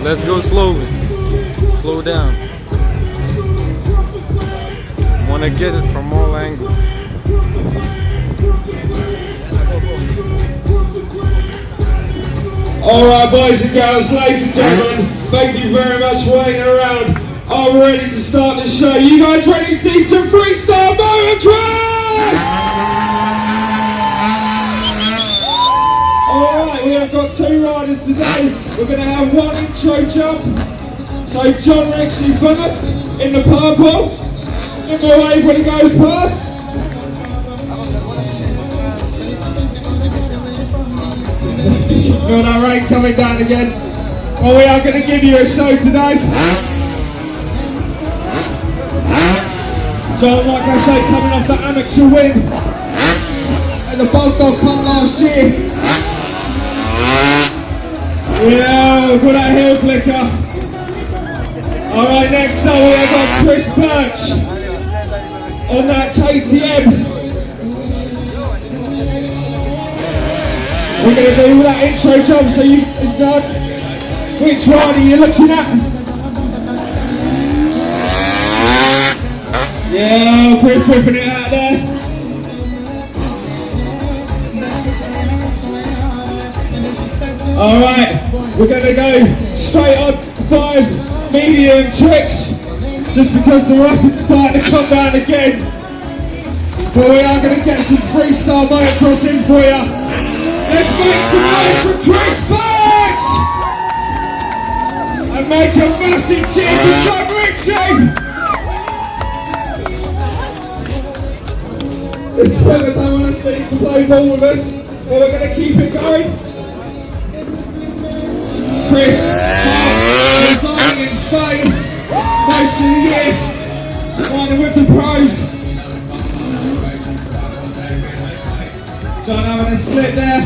Let's go slowly. Slow down. Want to get it from all angles. Alright boys and girls, ladies and gentlemen, thank you very much for waiting around. I'm ready to start the show. You guys ready to see some freestyle motocross? Alright, we have got two riders today. We're going to have one intro jump. So John Rixey first in the purple. Give me a wave when he goes past. Feel that rain coming down again. Well, we are going to give you a show today. John, like I say, coming off the amateur win at the Bulldog Cup last year. Yeah, we've got that heel flicker. Alright, next up we have got Chris Birch on that KTM. We're going to do that intro job so you know which rider you're looking at. Yeah, Chris whipping it out there. Alright, we're going to go straight on 5 medium tricks just because the rain's starting to come down again. But we are going to get some freestyle motocross in for you. Let's make some noise for Chris Birch! And make a massive cheer for John Rixey! This fellas I want to see to play ball with us, but we're going to keep it going. Chris, resigning in Spain most of the year, riding with the pros. John having a slip there.